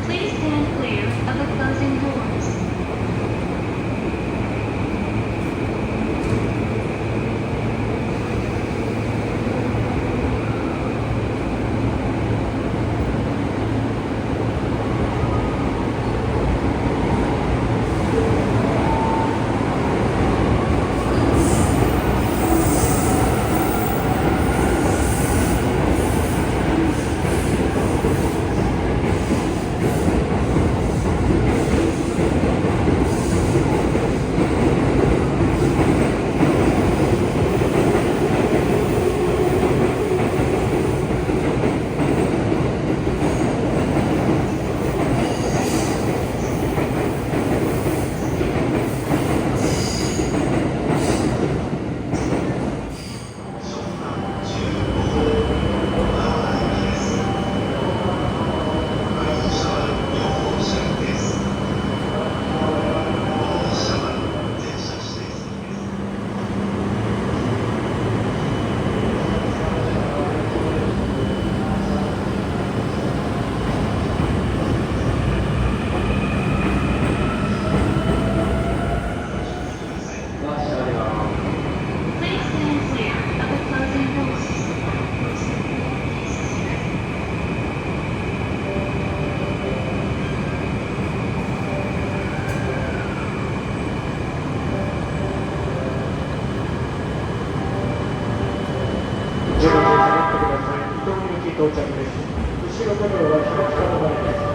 Please stand clear of the closing doors. 到着です。後ろのドアは開き方前です。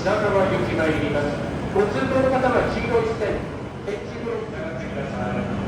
品川行きが入ります。ご通行の方は黄色い線、エッジブロック上がってください。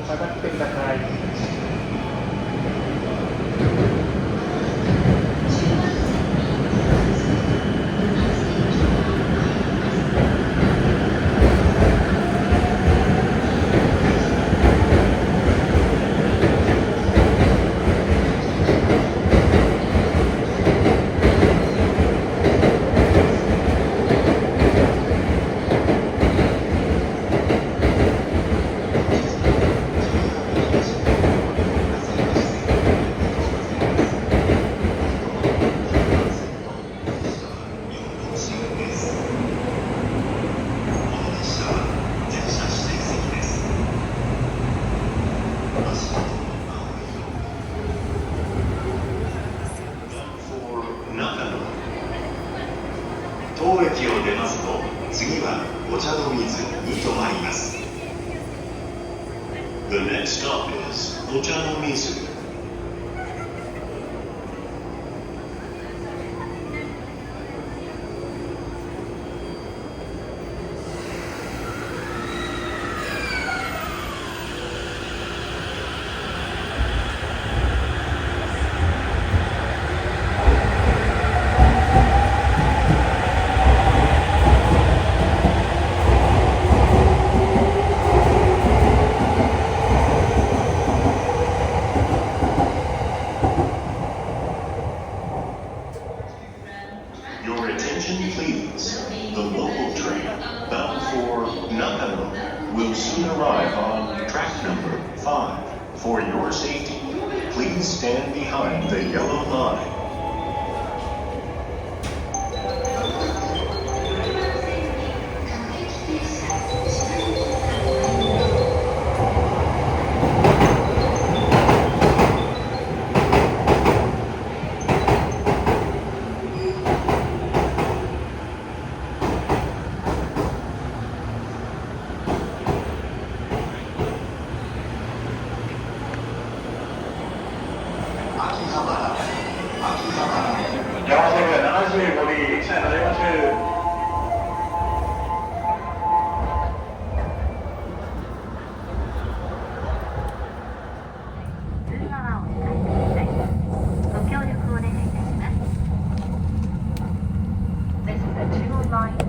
下がってください。当駅を出ますと、次はお茶の水に停まります。The next stop is お茶の水。local train bound for Nakano will soon arrive on track number 5. For your safety, please stand behind the yellow line. 75D 1台乗りましゅう。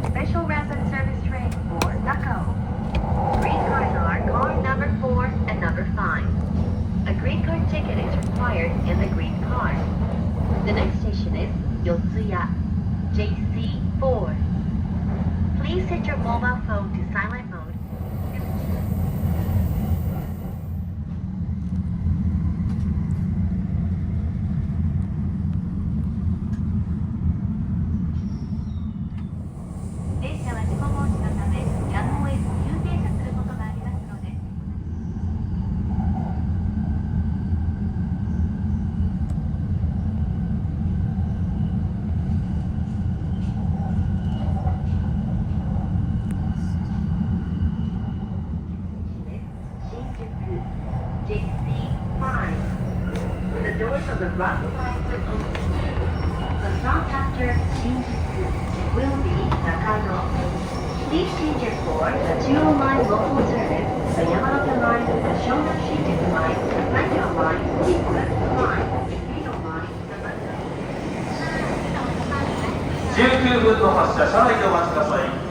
Special rapid service train for Nakao. Green cars are car number 4 and number 5. A green card ticket is required in the green car. The next station is Yotsuya, JC4. Please set your mobile phone to silent mode. 電車は事故防止のためやむを得ず急停車することがありますので。JC5. The doors of the front line will open. The stop after Shinjuku will be Nakano. Please change your floor the Juro line local service, the Yamanote line, the Shonan Shinjuku line, the Saikyo line, the Ikugaku line, the Edo line, the Button. 19分の発車、車内でお待ちください。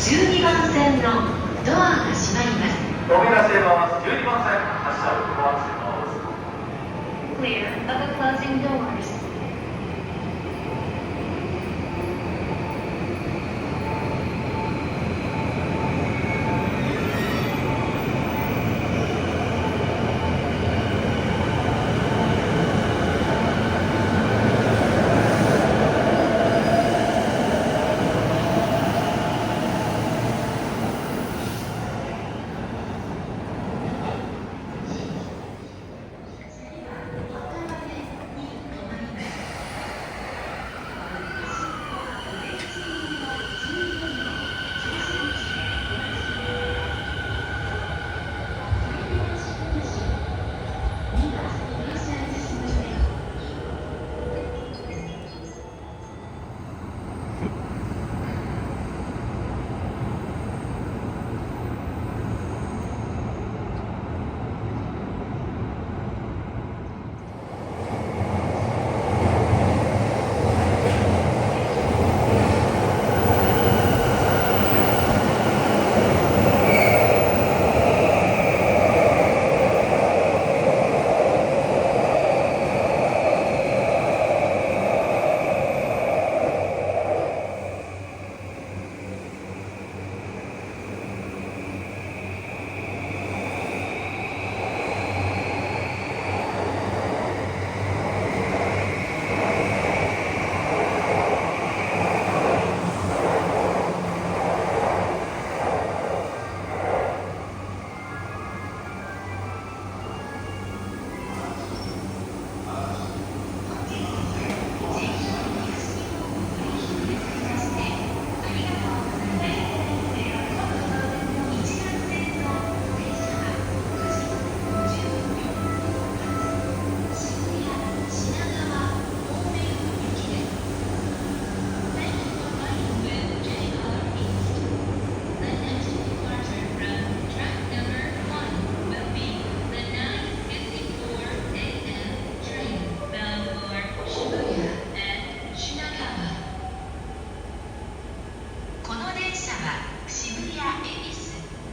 12番線のドアが閉まります。扉閉めます。12番線発車をご案内します。 Clear of the closing doors.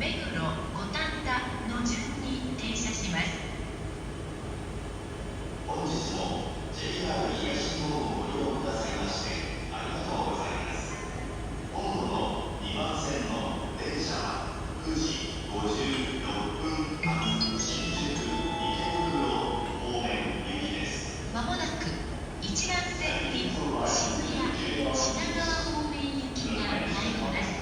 目黒五反田の順に停車します。本日も JR 東日本をご利用くださいましてありがとうございます。本部の2番線の電車は9時56分発新宿池袋方面行きです。まもなく1番線に渋谷品川方面行きが入ります。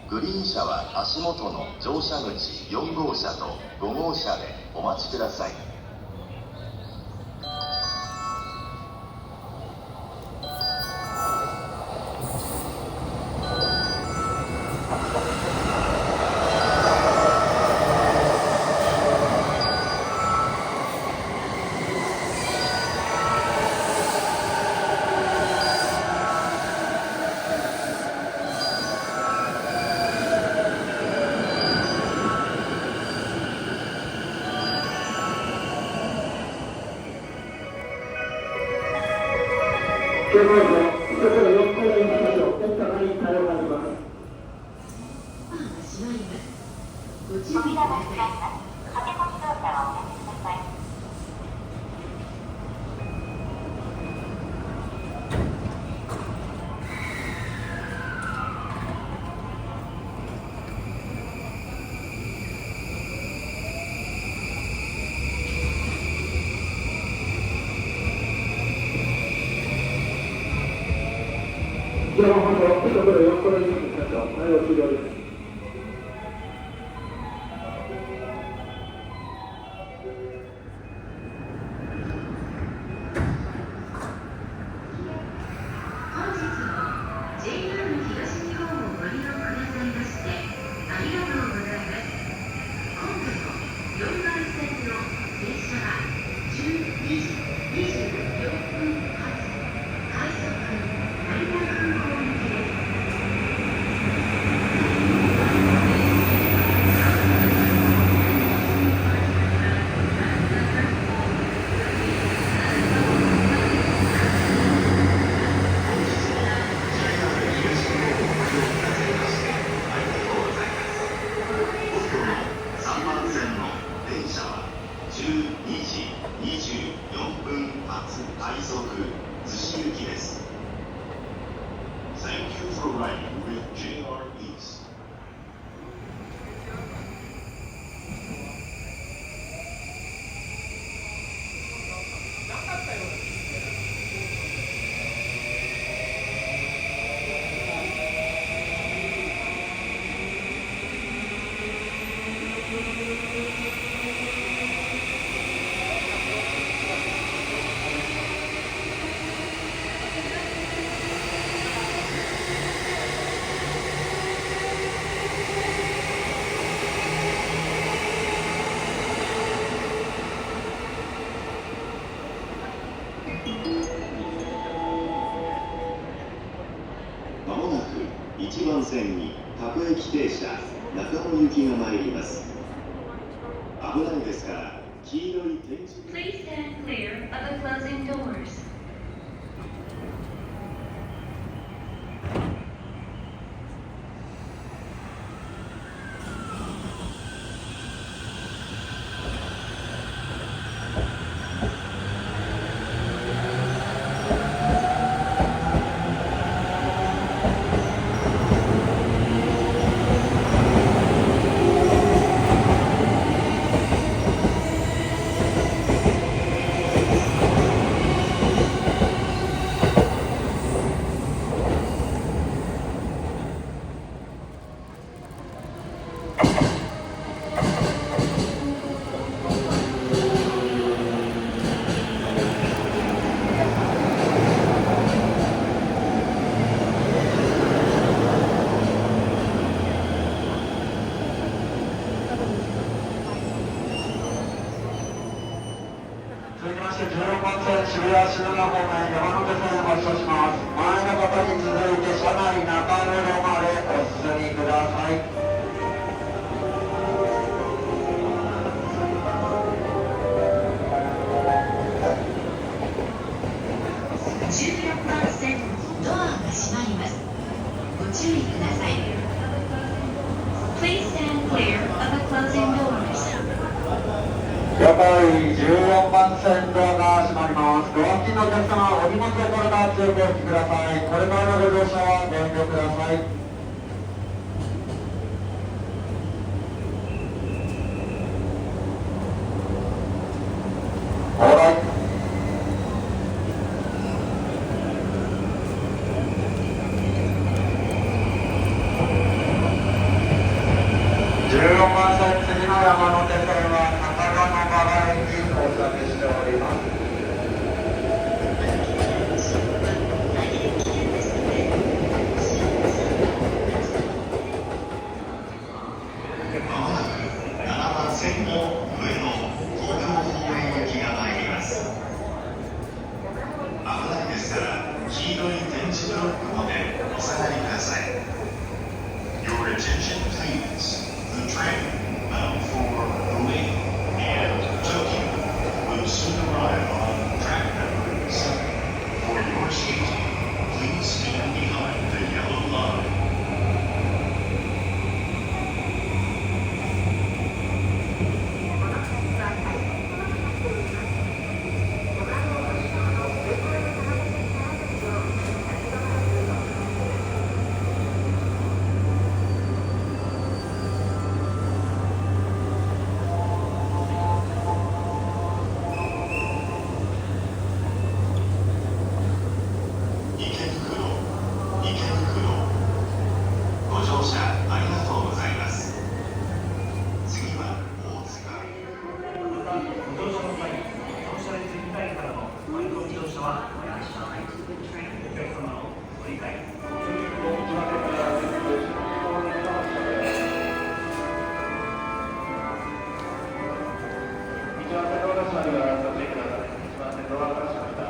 グリーン車は足元の乗車口4号車と5号車でお待ちください。どうぞ、そこで4個目に行きましょう。お互いに対応があります。閉まります。ご注意ください。では本当、そこで4個目に行きましょう。対応終了です。本日も JR 東日本をご利用くださいましてありがとうございます。今度の4番線の電車は12時24分発快速成田空港行きです。3番線の電車は12時24分発快速逗子行きです。Thank you for riding with JR East. まもなく1番線に各駅停車中野行きが参ります。危ないですから黄色い点字 Please stand clear of the closing doors. 谷品川方面山手線発車します。前の方に続いて車内中目黒までお進みください。14番線ドアが閉まります。ご注意ください。 Please stand clear of the closing doors. 了解、14番線ドアが閉まります。ドア付近のお客様、お荷物をこれから強くお引きください。これからのご乗車はご遠慮ください。オーライ。14番線次の山手線は高田馬場駅に到着しております。まもなく7番線の上の東京方面行きが参ります。危ないですから黄色い点字ブロックまでお下がりください。Your attention please. The train bound for Umi and Tokyo will soon arrive on track number 7. For your safety, please stand behind the yellow line. ご乗車ありがとうございます。次は大塚。ご乗車の際、乗車列以外からのご移動乗車はおやめください。お客様のご理解、ご協力をお求めください。一番線ドアが閉まります。ご注意ください。一番線ドアが閉まります。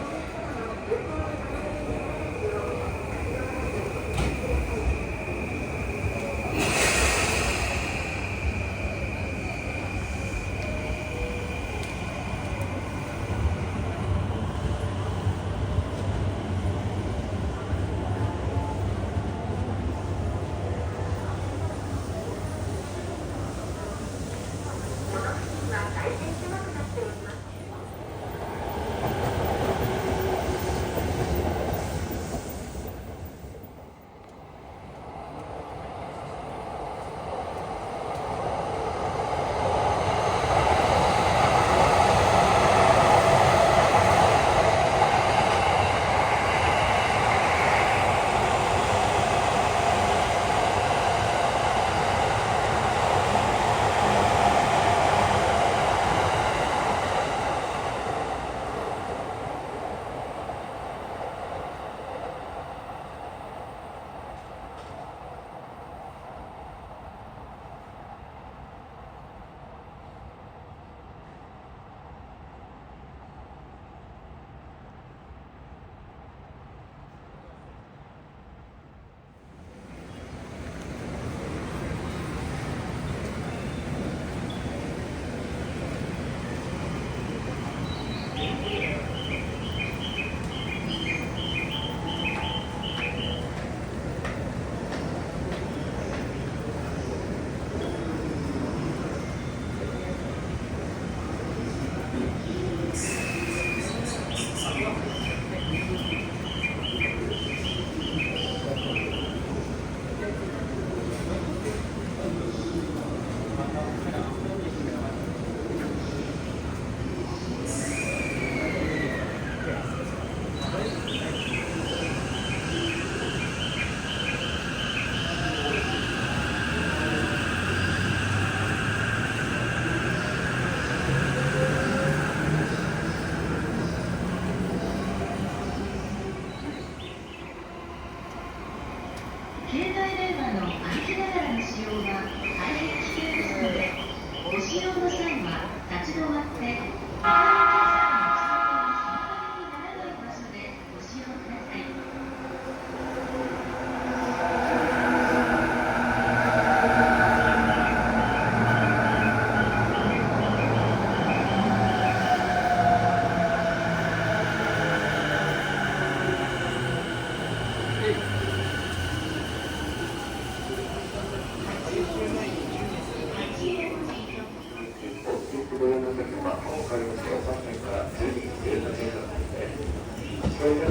「yang